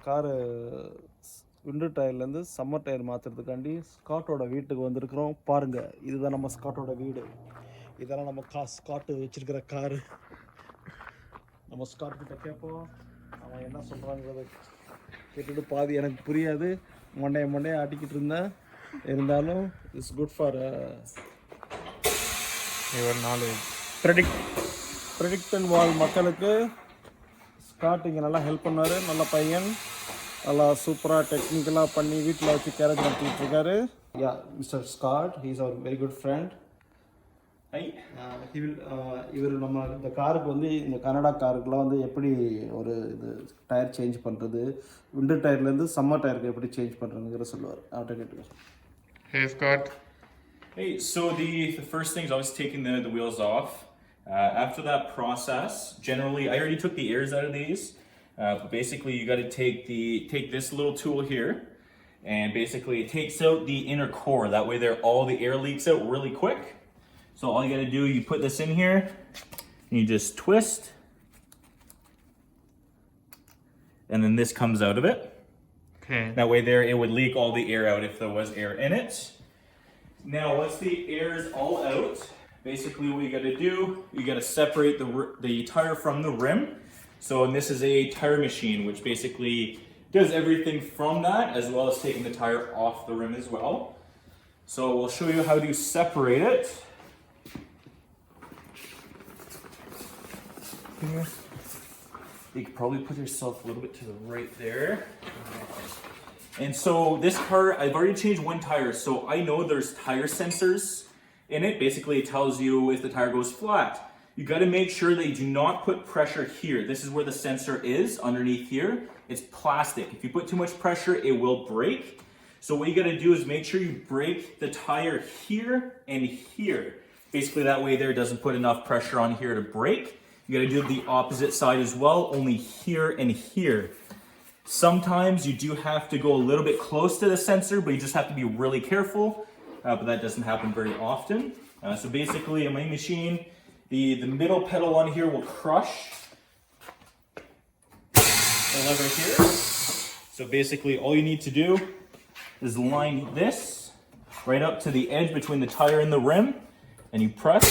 Car winter டயர்லேருந்து summer tyre மாற்றுறதுக்காண்டி ஸ்காட்டோட வீட்டுக்கு வந்திருக்கிறோம். பாருங்கள், இதுதான் நம்ம ஸ்காட்டோட வீடு. இதெல்லாம் நம்ம ஸ்காட்டு வச்சுருக்கிற காரு. நம்ம ஸ்காட் கிட்ட கேட்போம், அவன் என்ன சொல்கிறாங்கிறத கேட்டுட்டு பாதி எனக்கு புரியாது, மண்டையை ஆட்டிக்கிட்டு இருந்தேன். இருந்தாலும் it's good for your knowledge. ப்ரெடிக்டன் வால் மக்களுக்கு ஸ்காட் இங்கே நல்லா ஹெல்ப் பண்ணார். நல்ல பையன், நல்லா சூப்பராக டெக்னிக்கலாக பண்ணி வீட்டில் வச்சு கேரேஜ் நடத்திட்டு இருக்காரு. Yeah, Mister Scott, he is our very good friend. இவர் நம்ம இந்த காருக்கு வந்து, இந்த கனடா காருக்குலாம் வந்து எப்படி ஒரு இது டயர் சேஞ்ச் பண்ணுறது, விண்டர் டயர்லேருந்து சம்மர் டயருக்கு எப்படி சேஞ்ச் பண்ணுறதுங்கிற சொல்லுவார். அவர்கிட்ட கேட்டுக்கோ. Hey Scott. Hey, so the first thing is always taking the wheels off. After that process, generally, I already took the airs out of these. But basically, you got to take this little tool here, and basically it takes out the inner core. That way, all the air leaks out really quick. So all you got to do, you put this in here, and you just twist, and then this comes out of it. Okay. That way, it would leak all the air out if there was air in it. Now, once the air is all out, basically what you got to do, you got to separate the tire from the rim. So, and this is a tire machine, which basically does everything from that, as well as taking the tire off the rim as well. So we'll show you how to separate it. You could probably put yourself a little bit to the right there. And so this car, I've already changed one tire, so I know there's tire sensors in it. Basically, it tells you if the tire goes flat. You got to make sure that you do not put pressure here. This is where the sensor is, underneath here. It's plastic. If you put too much pressure, it will break. So what you got to do is make sure you break the tire here and here. Basically, that way there doesn't put enough pressure on here to break. You got to do the opposite side as well, only here and here. Sometimes you do have to go a little bit close to the sensor, but you just have to be really careful. But that doesn't happen very often. So basically, in my machine, the middle pedal on here will crush the lever here. So basically, all you need to do is line this right up to the edge between the tire and the rim, and you press.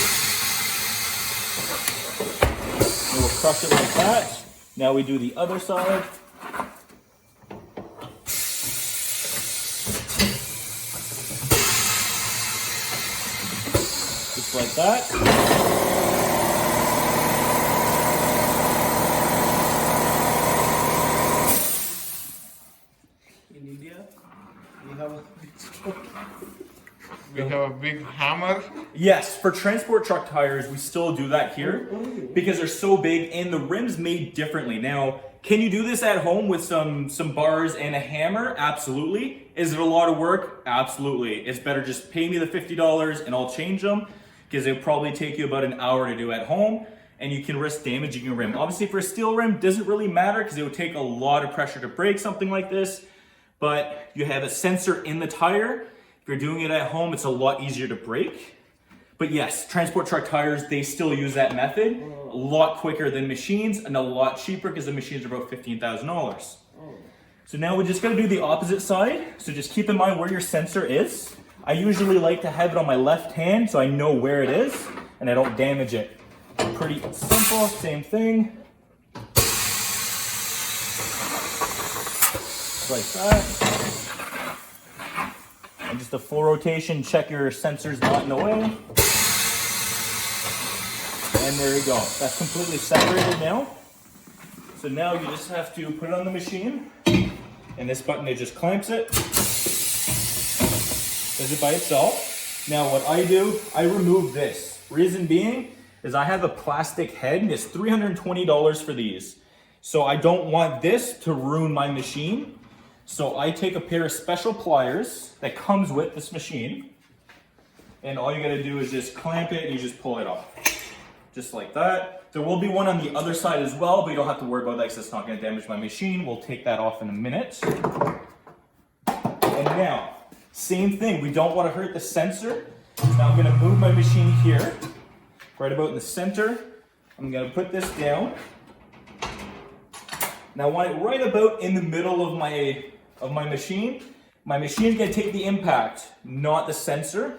It will crush it like that. Now we do the other side. Just like that. In India, we have a big hammer. Yes, for transport truck tires, we still do that here because they're so big and the rim's made differently. Now, can you do this at home with some bars and a hammer? Absolutely. Is it a lot of work? Absolutely. It's better just pay me the $50 and I'll change them, because it'll probably take you about an hour to do at home, and you can risk damaging your rim. Obviously, for a steel rim, doesn't really matter because it would take a lot of pressure to break something like this, but you have a sensor in the tire. If you're doing it at home, it's a lot easier to break. But yes, transport truck tires, they still use that method. A lot quicker than machines and a lot cheaper because the machines are about $15,000. So now we just got to do the opposite side. So just keep in mind where your sensor is. I usually like to have it on my left hand so I know where it is and I don't damage it. Pretty simple, same thing. Just like that. And just a full rotation, check your sensor's not in the way. And there you go. That's completely separated now. So now you just have to put it on the machine, and this button, it just clamps it. Does it by itself. Now what I do, I remove this. Reason being is I have a plastic head, and it's $320 for these. So I don't want this to ruin my machine. So I take a pair of special pliers that comes with this machine, and all you gotta do is just clamp it and you just pull it off. Just like that. There will be one on the other side as well, but you don't have to worry about that because it's not gonna damage my machine. We'll take that off in a minute. And now, same thing, we don't wanna hurt the sensor. Now I'm gonna move my machine here, right about in the center. I'm gonna put this down. Now I want it right about in the middle of my machine. My machine's gonna take the impact, not the sensor.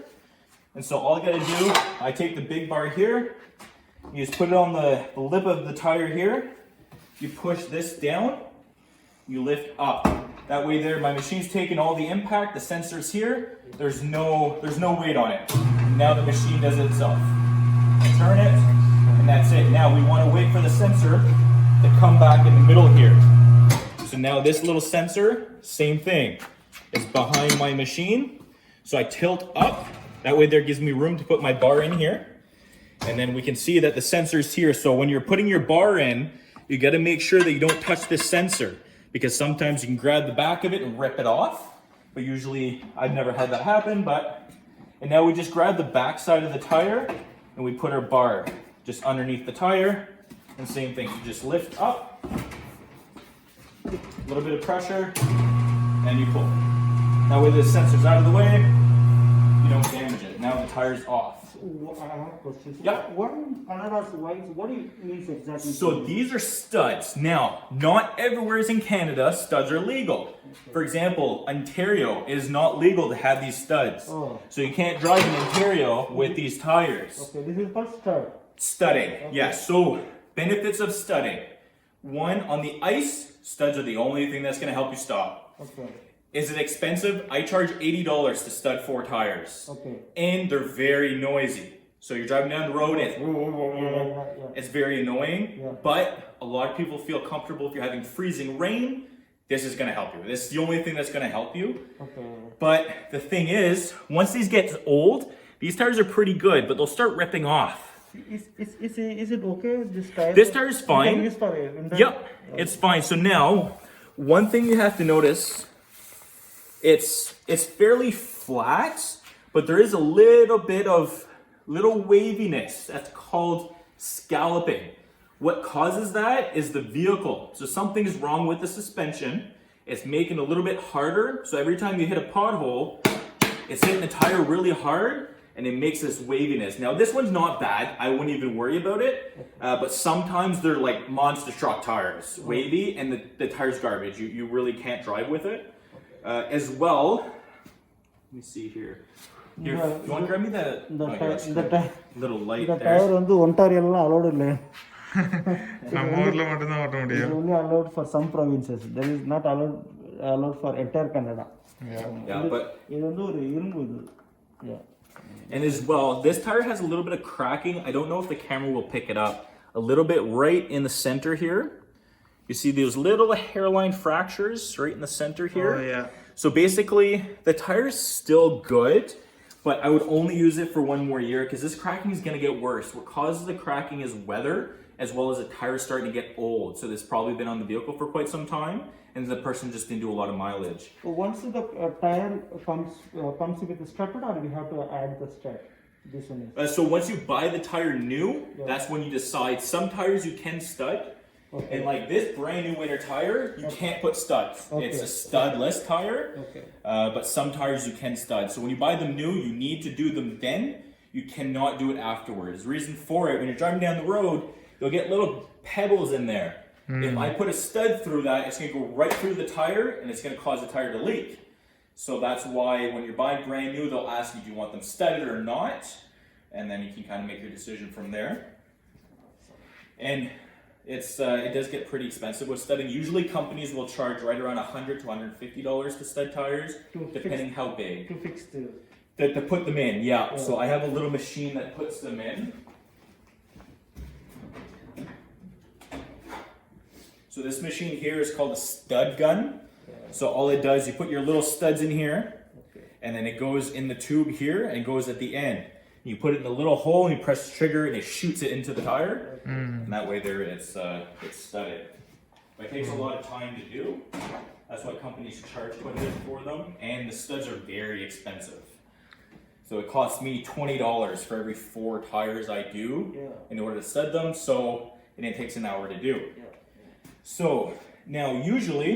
And so all I gotta do, I take the big bar here, you just put it on the lip of the tire here, you push this down, you lift up. That way there, my machine's taking all the impact, the sensor's here, there's no weight on it. Now the machine does it itself. I turn it, and that's it. Now we wanna wait for the sensor to come back in the middle here. So now this little sensor, same thing, is behind my machine. So I tilt up, that way there gives me room to put my bar in here. And then we can see that the sensor's here. So when you're putting your bar in, you gotta make sure that you don't touch this sensor, because sometimes you can grab the back of it and rip it off. But usually, I've never had that happen, and now we just grab the back side of the tire and we put our bar just underneath the tire. And same thing, you just lift up, a little bit of pressure, and you pull. That way the sensor's out of the way, you don't damage it. Now the tire's off. I have a question. Yeah. What in Canada's wise? What do you mean exactly? So these are studs. Now, not everywhere in Canada studs are legal. For example, Ontario is not legal to have these studs. Oh. So you can't drive in Ontario with these tires. Okay, this is for stud. Studding, Okay. yes. So benefits of studding. One, on the ice, studs are the only thing that's gonna help you stop. Okay. Is it expensive? I charge $80 to stud 4 tires. Okay. And they're very noisy. So you're driving down the road and Yeah. it's very annoying, Yeah. but a lot of people feel comfortable if you're having freezing rain. This is gonna help you. This is the only thing that's gonna help you. Okay. But the thing is, once these get old, these tires are pretty good, but they'll start ripping off. Is it okay? This tire? This tire is You fine. can use for it. Yep, it's fine. So now, one thing you have to notice, it's fairly flat, but there is a little bit of little waviness. That's called scalloping. What causes that is the vehicle. So something's wrong with the suspension. It's making it a little bit harder. So every time you hit a pothole, it's hitting the tire really hard and it makes this waviness. Now this one's not bad. I wouldn't even worry about it. But sometimes they're like monster truck tires, wavy, and the tire's garbage. You really can't drive with it. As well, let me see here. Here, you want to grab me that? Little light The there. tire வந்து ஒன்டாரியல்ல allowed இல்ல. நம்ம ஊர்ல மட்டும் தான் ஓட்ட It is முடியும். only allowed for some provinces. There is not allowed for entire Canada. Yeah, but இது வந்து ஒரு இரும்பு இது. Yeah. and as well, this tire has a little bit of cracking. I don't know if the camera will pick it up. A little bit right in the center here. You see those little hairline fractures right in the center here. Oh, yeah. So basically, the tire's still good, but I would only use it for one more year because this cracking is going to get worse. What causes the cracking is weather, as well as the tire starting to get old. So this probably been on the vehicle for quite some time, and the person just didn't do a lot of mileage. Once the tire comes with the strap, or we have to add the strap. This one is. So once you buy the tire new, that's when you decide. Some tires you can stud. Okay. And like this brand new winter tire, you can't put studs. Okay. It's a studless tire, Okay. But some tires you can stud. So when you buy them new, you need to do them then. You cannot do it afterwards. Reason for it, when you're driving down the road, you'll get little pebbles in there. If I put a stud through that, it's going to go right through the tire and it's going to cause the tire to leak. So that's why when you're buying brand new, they'll ask you, do you want them studded or not? And then you can kind of make your decision from there. And it does get pretty expensive with studding. Usually companies will charge right around $100 to $150 to stud tires, depending how big. To fix the. To put them in, yeah. So I have a little machine that puts them in. So this machine here is called a stud gun. So all it does, you put your little studs in here, and then it goes in the tube here and goes at the end. You put it in the little hole and you press the trigger and it shoots it into the tire. And that way there it's studded. But it takes a lot of time to do. That's why companies charge quite a bit for them. And the studs are very expensive. So it costs me $20 for every 4 tires I do in order to stud them. And it takes an hour to do. So now usually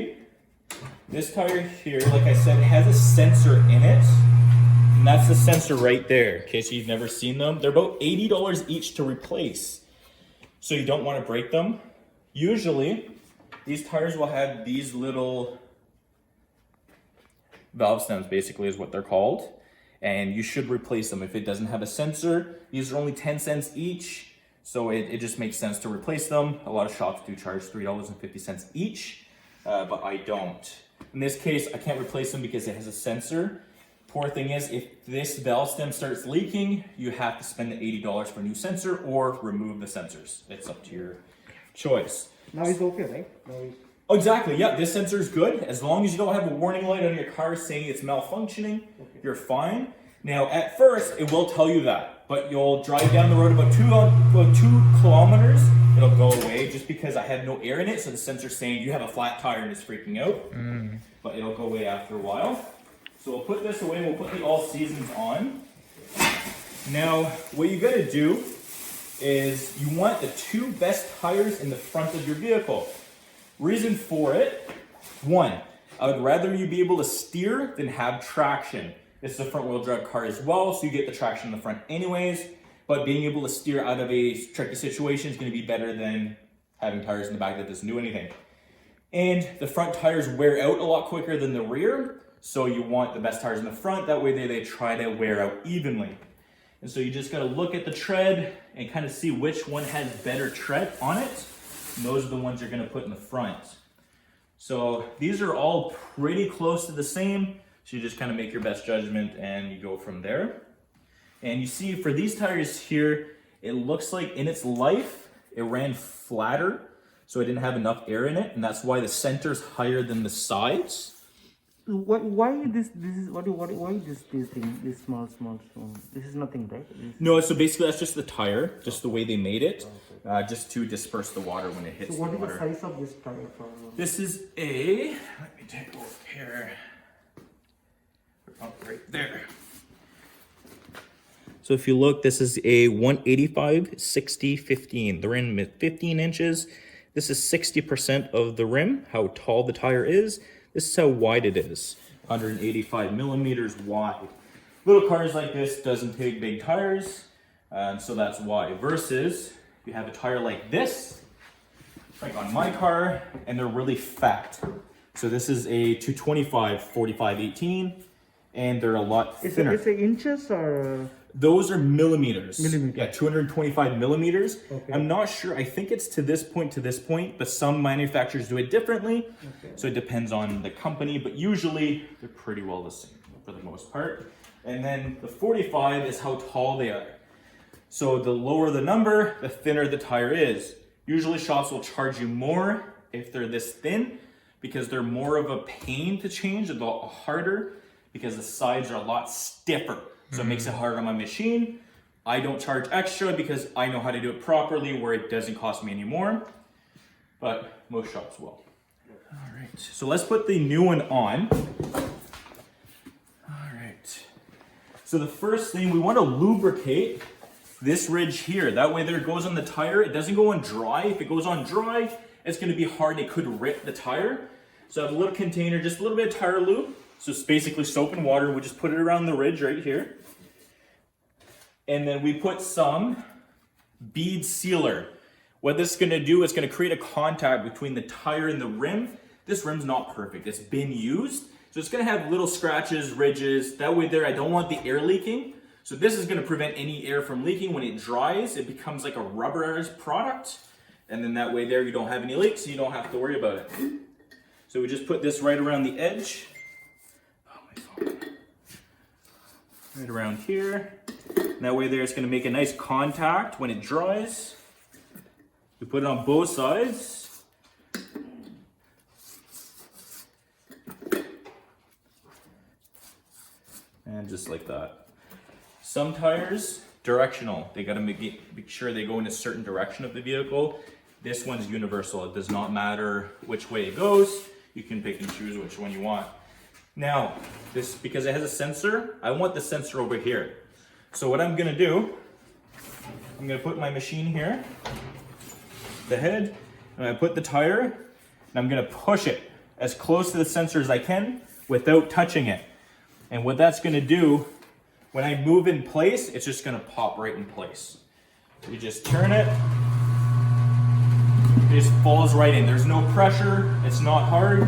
this tire here, like I said, it has a sensor in it. And that's the sensor right there, in case you've never seen them. They're about $80 each to replace. So you don't want to break them. Usually, these tires will have these little valve stems, basically is what they're called. And you should replace them. If it doesn't have a sensor, these are only 10 cents each. So it just makes sense to replace them. A lot of shops do charge $3.50 each, but I don't. In this case, I can't replace them because it has a sensor. Poor thing is, if this valve stem starts leaking, you have to spend the $80 for a new sensor or remove the sensors. It's up to your choice. Now it's okay, right? Now it's... Oh, exactly, yeah, this sensor is good. As long as you don't have a warning light on your car saying it's malfunctioning, you're fine. Now, at first, it will tell you that, but you'll drive down the road about 2 kilometers, it'll go away just because I have no air in it, so the sensor's saying you have a flat tire and it's freaking out. But it'll go away after a while. So we'll put this away, we'll put the all seasons on. Now, what you gotta do is you want the 2 best tires in the front of your vehicle. Reason for it, 1, I would rather you be able to steer than have traction. This is a front wheel drive car as well, so you get the traction in the front anyways, but being able to steer out of a tricky situation is gonna be better than having tires in the back that doesn't do anything. And the front tires wear out a lot quicker than the rear, so you want the best tires in the front, that way they try to wear out evenly. And so you just gotta look at the tread and kind of see which one has better tread on it. And those are the ones you're gonna put in the front. So these are all pretty close to the same, so you just kind of make your best judgment and you go from there. And you see for these tires here, it looks like in its life, it ran flatter, so it didn't have enough air in it, and that's why the center's higher than the sides. Why this is why this thing, this small stone? This is nothing, right? No, so basically that's just the tire, just the way they made it, just to disperse the water when it hits So what the is water. the size of this tire? This is a, let me take a look here. Oh, right there. So if you look, this is a 185, 60, 15. The rim is 15 inches. This is 60% of the rim, how tall the tire is. This is how wide it is, 185 millimeters wide. Little cars like this doesn't take big tires, so that's why. Versus, you have a tire like this, like on my car, and they're really fat. So this is a 225, 45, 18, and they're a lot thinner. Is it inches or? Those are millimeters. Millimeters. Yeah, 225 millimeters. Okay. I'm not sure. I think it's to this point, but some manufacturers do it differently. Okay. So it depends on the company, but usually they're pretty well the same for the most part. And then the 45 is how tall they are. So the lower the number, the thinner the tire is. Usually shops will charge you more if they're this thin because they're more of a pain to change, a lot harder because the sides are a lot stiffer. So it makes it harder on my machine. I don't charge extra because I know how to do it properly where it doesn't cost me any more, but most shops will. All right, so let's put the new one on. All right. So the first thing, we want to lubricate this ridge here. That way there it goes on the tire. It doesn't go on dry. If it goes on dry, it's going to be hard and it could rip the tire. So I have a little container, just a little bit of tire lube. So it's basically soap and water. We just put it around the ridge right here. And then we put some Bead Sealer. What this is gonna do is gonna create a contact between the tire and the rim. This rim's not perfect, it's been used. So it's gonna have little scratches, ridges. That way there, I don't want the air leaking. So this is gonna prevent any air from leaking. When it dries, it becomes like a rubberized product. And then that way there, you don't have any leaks, so you don't have to worry about it. So we just put this right around the edge. Oh my God. Right around here. That way there, it's gonna make a nice contact when it dries. We put it on both sides. And just like that. Some tires, directional. They gotta make sure they go in a certain direction of the vehicle. This one's universal. It does not matter which way it goes. You can pick and choose which one you want. Now, this, because it has a sensor, I want the sensor over here. So what I'm gonna do, I'm gonna put my machine here, the head, and I put the tire, and I'm gonna push it as close to the sensor as I can without touching it. And what that's gonna do, when I move in place, it's just gonna pop right in place. So you just turn it, It just falls right in. There's no pressure. It's not hard.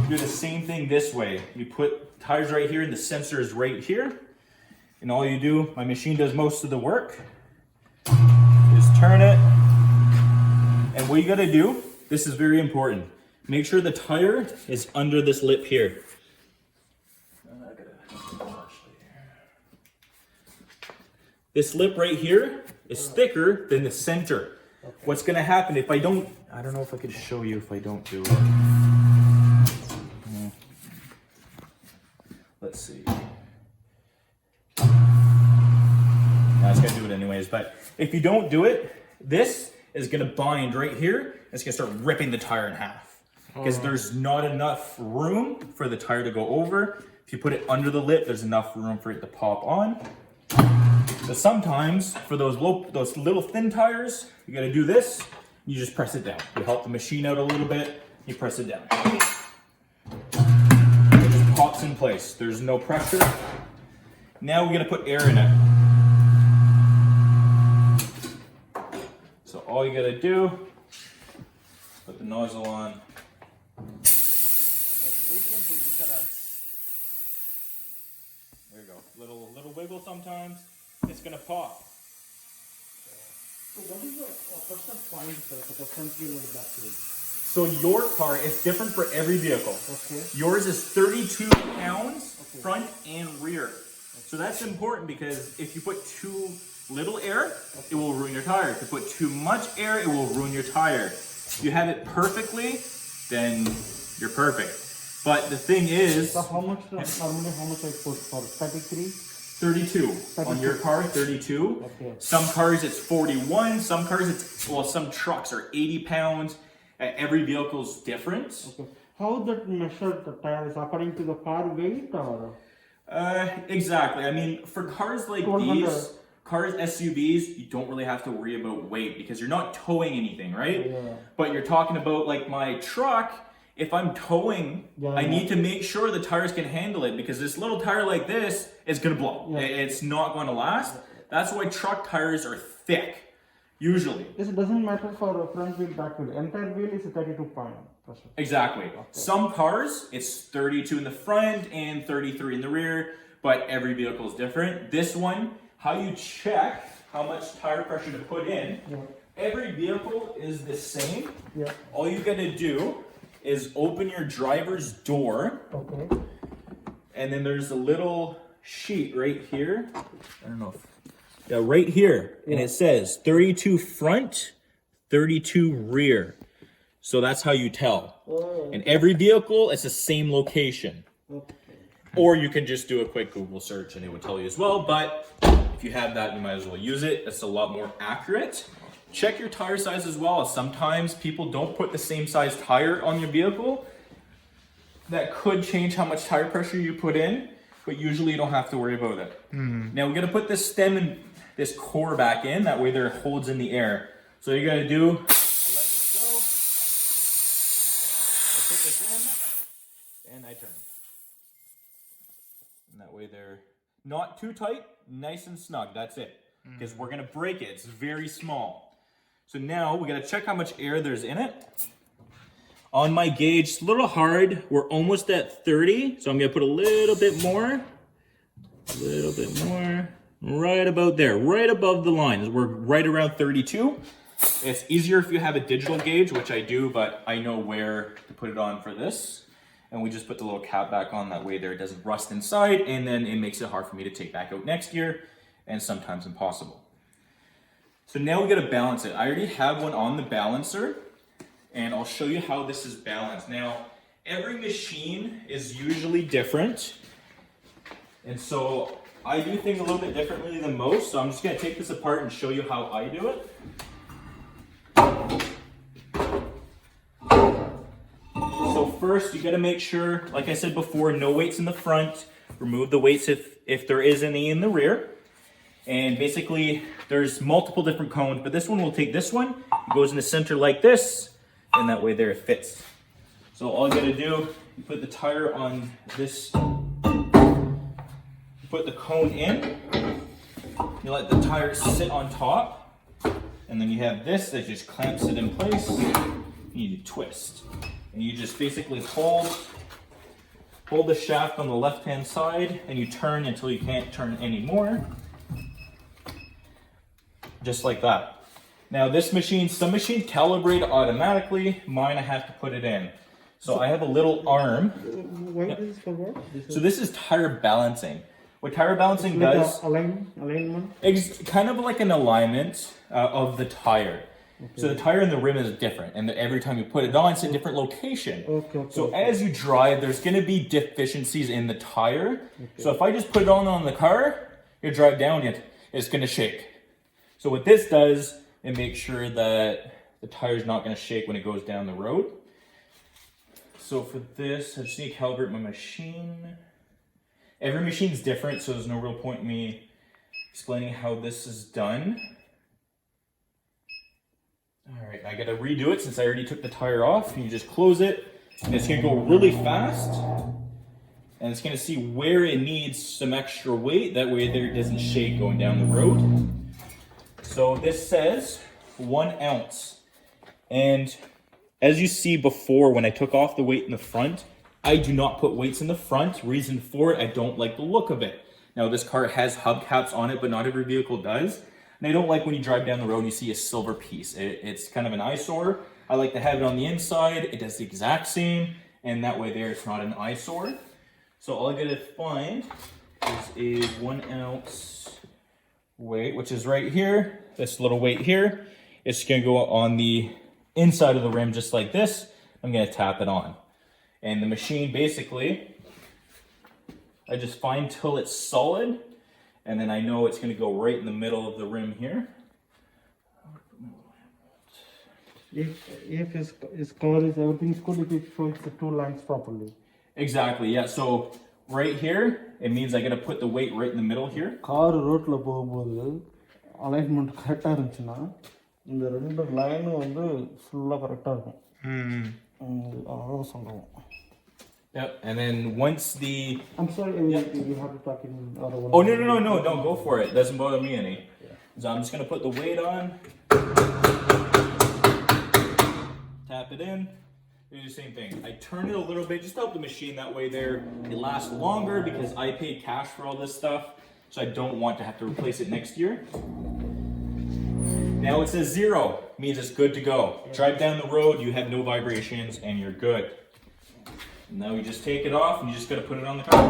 Do the same thing this way. You put tires right here and the sensor is right here. And all you do, my machine does most of the work. Just turn it. And what you gotta do, this is very important. Make sure the tire is under this lip here. This lip right here is thicker than the center. Okay. What's gonna happen if I don't know if I could show you if I don't do it. Let's see. I was gonna do it anyways, but if you don't do it, this is gonna bind right here. It's gonna start ripping the tire in half because there's not enough room for the tire to go over. If you put it under the lip, there's enough room for it to pop on. But sometimes for those little thin tires, you gotta do this. You just press it down. You help the machine out a little bit. You press it down. It just pops in place. There's no pressure. Now we're gonna put air in it. So all you gotta do, put the nozzle on. There you go. Little wiggle sometimes. It's gonna pop. So what is the personal point for the front wheel and the back wheel? So your car is different for every vehicle. Okay. Yours is 32 pounds front and rear. So that's important because if you put too little air, it will ruin your tire. If you put too much air, it will ruin your tire. If you have it perfectly, then you're perfect. But the thing is, so normally how much I put for 33? 32. On your car, 32. Okay. Some cars it's 41. Some cars some trucks are 80 pounds. Every vehicle's different. Okay. How that measure the tires according to the car weight or? Exactly. I mean, for cars like these, cars, SUVs, you don't really have to worry about weight because you're not towing anything, right? Yeah. But you're talking about like my truck. If I'm towing, I need to make sure the tires can handle it because this little tire like this is gonna blow. Yeah. It's not going to last. That's why truck tires are thick, usually. This doesn't matter for a front wheel, back wheel. Entire wheel is 32 pound. Exactly. Okay. Some cars, it's 32 in the front and 33 in the rear, but every vehicle is different. This one, how you check how much tire pressure to put in, every vehicle is the same. Yeah. All you gotta do is open your driver's door. Okay. And then there's a little sheet right here. I don't know if, right here. Yeah. And it says 32 front, 32 rear. So that's how you tell. Oh. And every vehicle, it's the same location. Okay. Or you can just do a quick Google search and it would tell you as well. But if you have that, you might as well use it. It's a lot more accurate. Check your tire size as well. Sometimes people don't put the same size tire on your vehicle. That could change how much tire pressure you put in, but usually you don't have to worry about it. Mm-hmm. Now we're gonna put this stem and this core back in, that way there holds in the air. So you gotta do, I'll let this go, I put this in, and I turn. And that way they're not too tight, nice and snug, that's it. Because we're gonna break it, it's very small. So now we gotta check how much air there's in it. On my gauge, it's a little hard. We're almost at 30, so I'm gonna put a little bit more. Right about there, right above the line. We're right around 32. It's easier if you have a digital gauge, which I do, but I know where to put it on for this. And we just put the little cap back on, that way there it doesn't rust inside, and then it makes it hard for me to take back out next year, and sometimes impossible. So now we gotta balance it. I already have one on the balancer, and I'll show you how this is balanced. Now, every machine is usually different, and so I do things a little bit differently than most, so I'm just gonna take this apart and show you how I do it. So first, you gotta make sure, like I said before, no weights in the front. Remove the weights if there is any in the rear. And basically, there's multiple different cones, but this one will take this one, it goes in the center like this, and that way there it fits. So all you gotta do, you put the tire on this, you put the cone in, you let the tire sit on top, and then you have this that just clamps it in place. You need to twist. And you just basically hold the shaft on the left-hand side, and you turn until you can't turn anymore. Just like that. Now this machine, some machines calibrate automatically. Mine, I have to put it in. So I have a little arm. Why this is for what? So this is tire balancing. What tire balancing does, alignment? it's kind of like an alignment of the tire. Okay. So the tire and the rim is different, and every time you put it on, it's a different location. So as you drive, there's going to be deficiencies in the tire. So if I just put it on the car, you drive down it, it's going to shake. So what this does, it makes sure that the tire's not going to shake when it goes down the road. So for this, I just need to calibrate my machine. Every machine's different, so there's no real point in me explaining how this is done. All right, I gotta redo it since I already took the tire off. And you just close it, and it's gonna go really fast. And it's gonna see where it needs some extra weight. That way there it doesn't shake going down the road. So this says 1 ounce. And as you see before, when I took off the weight in the front, I do not put weights in the front. Reason for it, I don't like the look of it. Now this car has hubcaps on it, but not every vehicle does. And I don't like when you drive down the road and you see a silver piece. It's kind of an eyesore. I like to have it on the inside. It does the exact same, and that way there it's not an eyesore. So all I gotta find is a 1 ounce weight, which is right here. This little weight here. It's gonna go on the inside of the rim just like this. I'm gonna tap it on. And the machine basically, I just find till it's solid, and then I know it's gonna go right in the middle of the rim here. If his color is everything's good, if it shows the 2 lines properly. Exactly, yeah. So right here, it means I gotta put the weight right in the middle here. Car ரோட்ல போகும்போது alignment கரெக்டா இருந்துச்சுன்னா இந்த ரெண்டு லைனும் வந்து ஃபுல்லா கரெக்டா இருக்கும். அதான் சொல்றோம். Yep, and then once the... I'm sorry, you have to talk in... Oh, no, go for it. It doesn't bother me any. Yeah. So I'm just gonna put the weight on. Tap it in. Do the same thing. I turn it a little bit, just to help the machine. That way there, it lasts longer because I paid cash for all this stuff. So I don't want to have to replace it next year. Now it says 0, means it's good to go. Drive down the road, you have no vibrations, and you're good. Now you just take it off, and you just gotta put it on the car.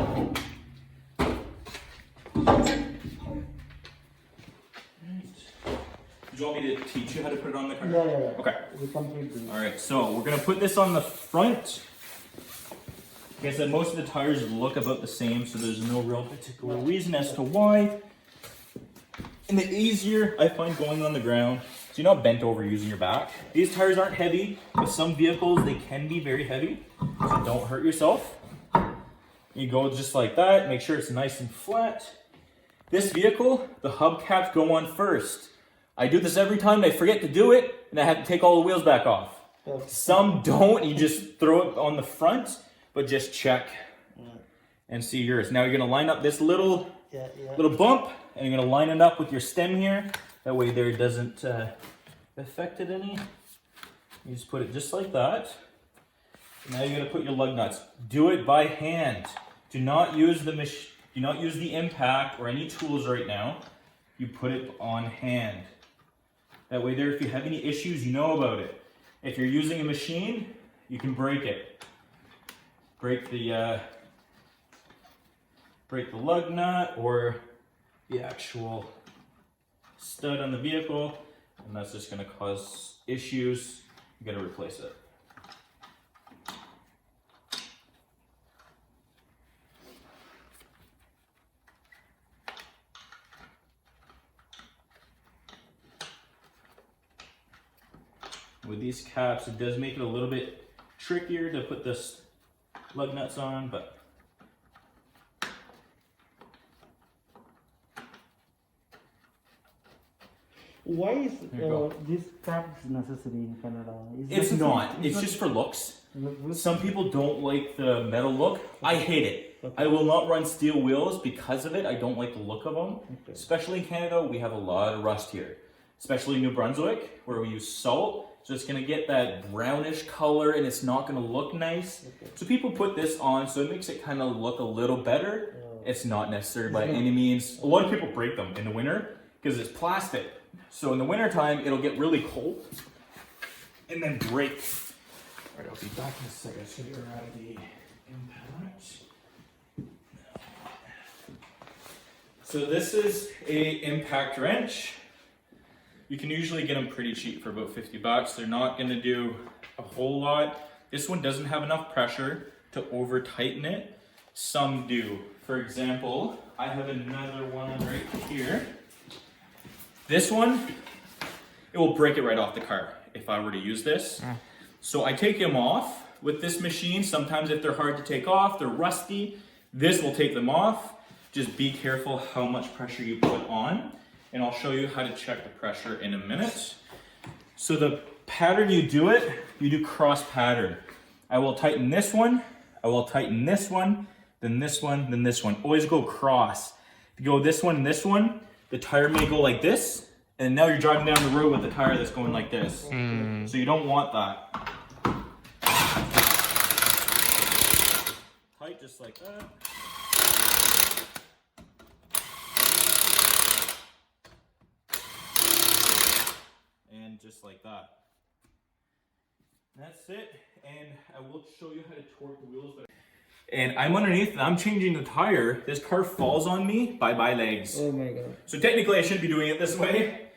Do you want me to teach you how to put it on the car? Yeah. Okay. Alright, so we're gonna put this on the front. Like I said, most of the tires look about the same, so there's no real particular reason as to why. And the easier I find going on the ground, so you're not bent over using your back. These tires aren't heavy. With some vehicles, they can be very heavy, so don't hurt yourself. You go just like that, make sure it's nice and flat. This vehicle, the hubcaps go on first. I do this every time, and I forget to do it, and I have to take all the wheels back off. Some don't, you just throw it on the front, but just check and see yours. Now you're gonna line up this little bump, and you're gonna line it up with your stem here. That way there it doesn't affect it any. You just put it just like that. Now you're gonna put your lug nuts. Do it by hand. Do not use the impact or any tools right now. You put it on hand. That way there, if you have any issues, you know about it. If you're using a machine, you can break it. Break the lug nut or the actual stud on the vehicle, and that's just gonna cause issues. You gotta replace it. With these caps, it does make it a little bit trickier to put this lug nuts on, but Why is this cap necessary in Canada? It's not. It's just for looks. Some people don't like the metal look. I hate it. Okay. I will not run steel wheels because of it. I don't like the look of them. Okay. Especially in Canada, we have a lot of rust here. especially New Brunswick, where we use salt. So it's gonna get that brownish color and it's not gonna look nice. Okay. So people put this on so it makes it kind of look a little better. It's not necessary by any means. A lot of people break them in the winter because it's plastic. So in the winter time, it'll get really cold and then break. All right, I'll be back in a second. So you're out of the impact. So this is a impact wrench. You can usually get them pretty cheap for about 50 bucks. They're not gonna do a whole lot. This one doesn't have enough pressure to over tighten it. Some do. For example, I have another one right here. This one, it will break it right off the car if I were to use this. So I take them off with this machine. Sometimes if they're hard to take off, they're rusty, this will take them off. Just be careful how much pressure you put on. And I'll show you how to check the pressure in a minute. So the pattern you do cross pattern. I will tighten this one, I will tighten this one, then this one, then this one. Always go cross. If you go this one and this one, the tire may go like this, and now you're driving down the road with the tire that's going like this. So you don't want that. Tight just like that. And just like that. That's it. And I will show you how to torque the wheels. And I'm underneath and I'm changing the tire. This car falls on me. Bye-bye legs. Oh my God. So technically I shouldn't be doing it this way.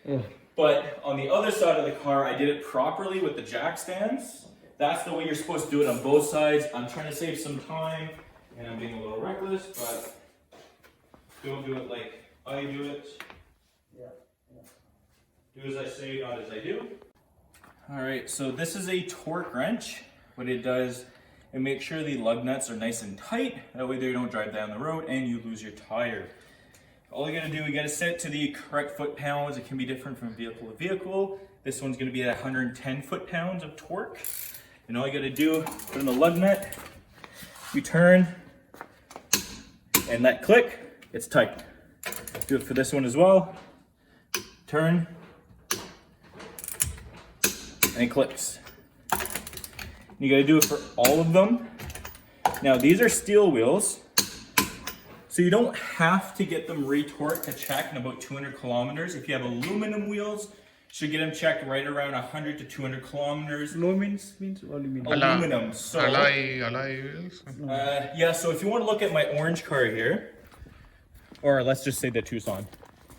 But on the other side of the car, I did it properly with the jack stands. That's the way you're supposed to do it on both sides. I'm trying to save some time and I'm being a little reckless, but don't do it like I do it. Do as I say, not as I do. All right, so this is a torque wrench. What it does, it makes sure the lug nuts are nice and tight. That way they don't drive down the road and you lose your tire. All you gotta do, you gotta set it to the correct foot-pounds. It can be different from vehicle to vehicle. This one's gonna be at 110 foot-pounds of torque. And all you gotta do, put in the lug nut, you turn, and that click, it's tight. Do it for this one as well. Turn, and it clips. You gotta do it for all of them. Now these are steel wheels, so you don't have to get them retorqued to check in about 200 kilometers. If you have aluminum wheels, you should get them checked right around 100 to 200 kilometers. Means what do you mean? Aluminum. So, alloy wheels? yeah, so if you want to look at my orange car here, or let's just say the Tucson,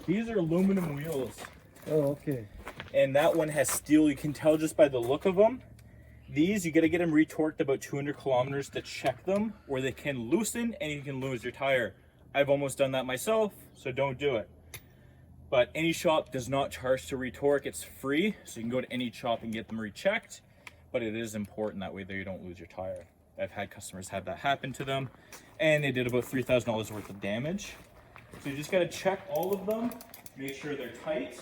these are aluminum wheels. Oh, okay. And that one has steel. You can tell just by the look of them. These, you gotta get them retorqued about 200 kilometers to check them, or they can loosen and you can lose your tire. I've almost done that myself, so don't do it. But any shop does not charge to retorque. It's free, so you can go to any shop and get them rechecked. But it is important that way that you don't lose your tire. I've had customers have that happen to them, and they did about $3,000 worth of damage. So you just gotta check all of them, make sure they're tight.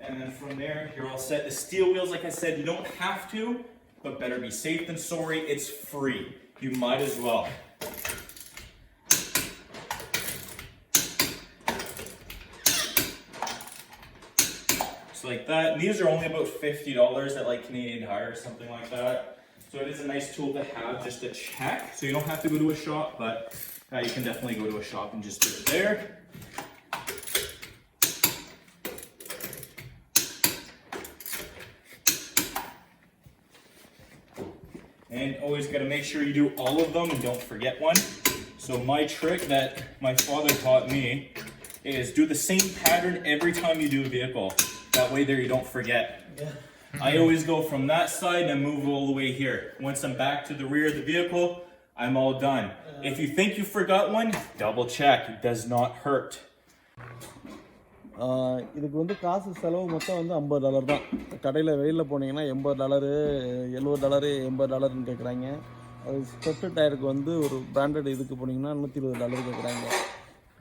And then from there, you're all set. The steel wheels, like I said, you don't have to, but better be safe than sorry. It's free. You might as well. Just like that. And these are only about $50 at like Canadian Tire or something like that. So it is a nice tool to have just to check. So you don't have to go to a shop, but you can definitely go to a shop and just do it there. And always got to make sure you do all of them and don't forget one. So my trick that my father taught me is do the same pattern every time you do a vehicle. That way there you don't forget. Yeah. I always go from that side and move all the way here. Once I'm back to the rear of the vehicle, I'm all done. If you think you forgot one, double check. It does not hurt. இதுக்கு வந்து காசு செலவு மொத்தம் வந்து $50 தான். கடையில் வெளியில் போனீங்கன்னா $80 $70 $80ன்னு கேட்குறாங்க. அது ஸ்டெப்டு டயருக்கு வந்து ஒரு பிராண்டட் இதுக்கு போனீங்கன்னா $120 கேட்குறாங்க.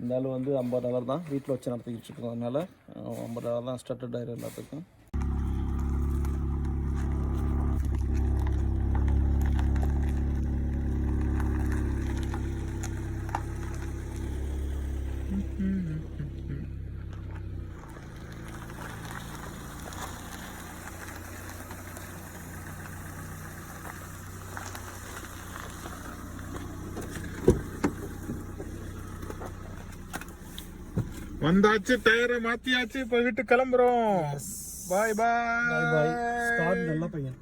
இந்த ஆள் வந்து $50 தான் வீட்டில் வச்சு நடத்திக்கிட்டு இருக்கோம். அதனால் $50 தான் ஸ்டெப்டு டயர் எல்லாத்துக்கும். வந்தாச்சு, டயரை மாத்தியாச்சு, இப்ப வீட்டுக்கு கிளம்புறோம். பாய் பாய் பாய். ஸ்காட் நல்ல பையன்.